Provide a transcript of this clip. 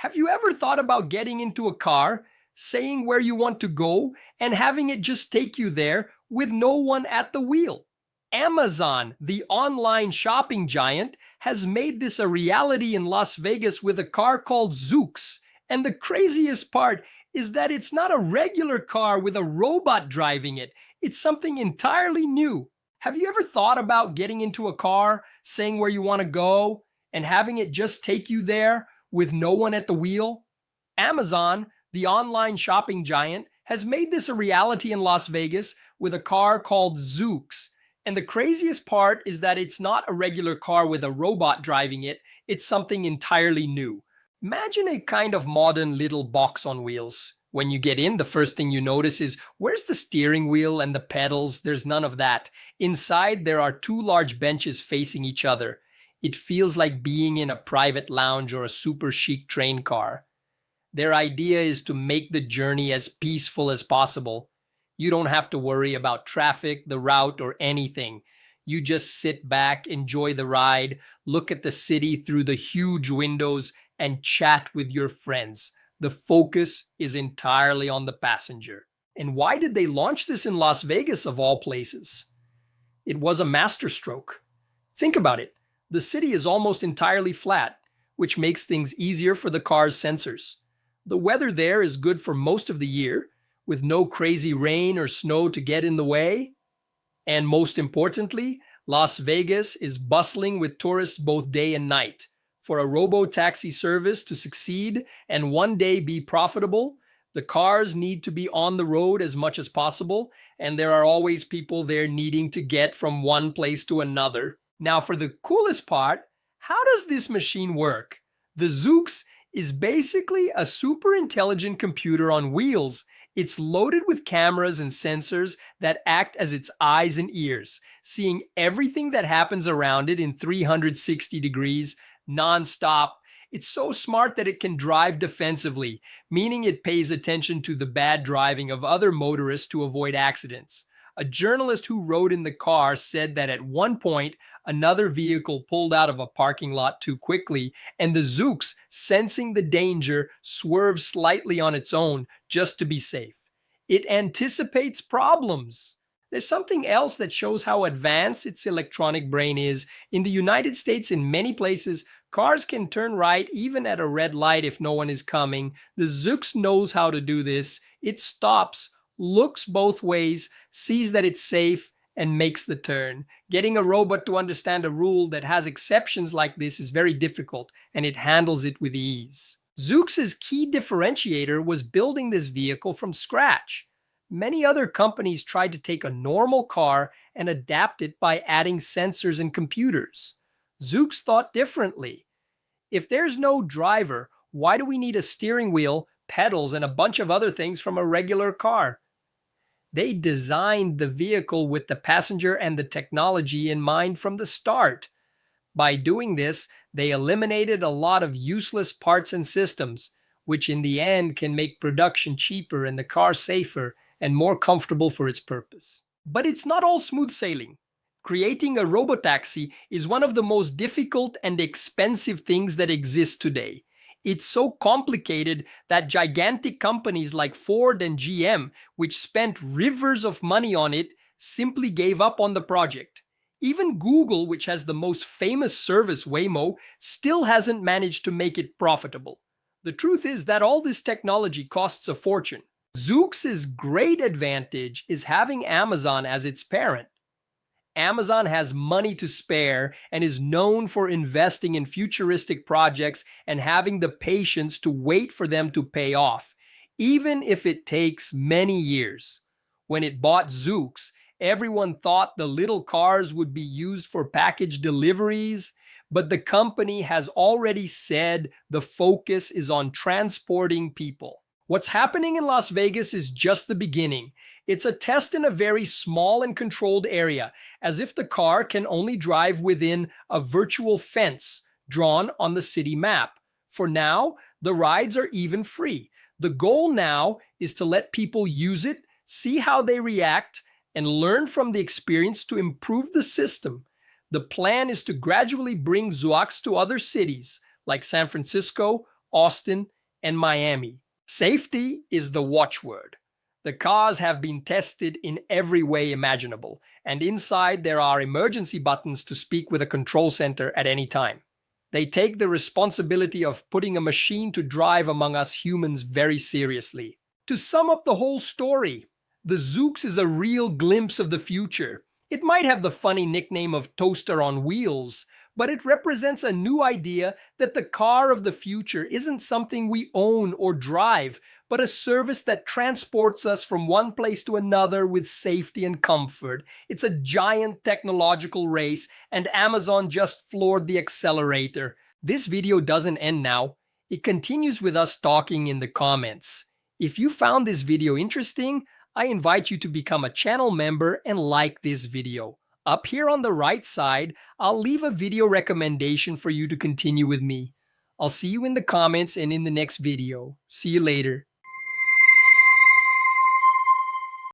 Have you ever thought about getting into a car, saying where you want to go, and having it just take you there with no one at the wheel? Amazon, the online shopping giant, has made this a reality in Las Vegas with a car called Zoox. And the craziest part is that it's not a regular car with a robot driving it. It's something entirely new. Have you ever thought about getting into a car, saying where you want to go, and having it just take you there with no one at the wheel? Amazon, the online shopping giant, has made this a reality in Las Vegas with a car called Zoox. And the craziest part is that it's not a regular car with a robot driving it. It's something entirely new. Imagine a kind of modern little box on wheels. When you get in, the first thing you notice is, where's the steering wheel and the pedals? There's none of that. Inside, there are two large benches facing each other. It feels like being in a private lounge or a super chic train car. Their idea is to make the journey as peaceful as possible. You don't have to worry about traffic, the route, or anything. You just sit back, enjoy the ride, look at the city through the huge windows, and chat with your friends. The focus is entirely on the passenger. And why did they launch this in Las Vegas of all places? It was a masterstroke. Think about it. The city is almost entirely flat, which makes things easier for the car's sensors. The weather there is good for most of the year, with no crazy rain or snow to get in the way. And most importantly, Las Vegas is bustling with tourists both day and night. For a Robotaxi service to succeed and one day be profitable, the cars need to be on the road as much as possible, and there are always people there needing to get from one place to another. Now, for the coolest part, how does this machine work? The Zoox is basically a super intelligent computer on wheels. It's loaded with cameras and sensors that act as its eyes and ears, seeing everything that happens around it in 360 degrees, non-stop. It's so smart that it can drive defensively, meaning it pays attention to the bad driving of other motorists to avoid accidents. A journalist who rode in the car said that at one point, another vehicle pulled out of a parking lot too quickly, and the Zoox, sensing the danger, swerved slightly on its own just to be safe. It anticipates problems. There's something else that shows how advanced its electronic brain is. In the United States, in many places, cars can turn right even at a red light if no one is coming. The Zoox knows how to do this. It stops, looks both ways, sees that it's safe, and makes the turn. Getting a robot to understand a rule that has exceptions like this is very difficult, and it handles it with ease. Zoox's key differentiator was building this vehicle from scratch. Many other companies tried to take a normal car and adapt it by adding sensors and computers. Zoox thought differently. If there's no driver, why do we need a steering wheel, pedals, and a bunch of other things from a regular car? They designed the vehicle with the passenger and the technology in mind from the start. By doing this, they eliminated a lot of useless parts and systems, which in the end can make production cheaper and the car safer and more comfortable for its purpose. But it's not all smooth sailing. Creating a robotaxi is one of the most difficult and expensive things that exist today. It's so complicated that gigantic companies like Ford and GM, which spent rivers of money on it, simply gave up on the project. Even Google, which has the most famous service, Waymo, still hasn't managed to make it profitable. The truth is that all this technology costs a fortune. Zoox's great advantage is having Amazon as its parent. Amazon has money to spare and is known for investing in futuristic projects and having the patience to wait for them to pay off, even if it takes many years. When it bought Zoox, everyone thought the little cars would be used for package deliveries, but the company has already said the focus is on transporting people. What's happening in Las Vegas is just the beginning. It's a test in a very small and controlled area, as if the car can only drive within a virtual fence drawn on the city map. For now, the rides are even free. The goal now is to let people use it, see how they react, and learn from the experience to improve the system. The plan is to gradually bring Zoox to other cities like San Francisco, Austin, and Miami. Safety is the watchword. The cars have been tested in every way imaginable, and inside there are emergency buttons to speak with a control center at any time. They take the responsibility of putting a machine to drive among us humans very seriously. To sum up the whole story, the Zoox is a real glimpse of the future. It might have the funny nickname of toaster on wheels, but it represents a new idea that the car of the future isn't something we own or drive, but a service that transports us from one place to another with safety and comfort. It's a giant technological race, and Amazon just floored the accelerator. This video doesn't end now. It continues with us talking in the comments. If you found this video interesting, I invite you to become a channel member and like this video. Up here on the right side, I'll leave a video recommendation for you to continue with me. I'll see you in the comments and in the next video. See you later.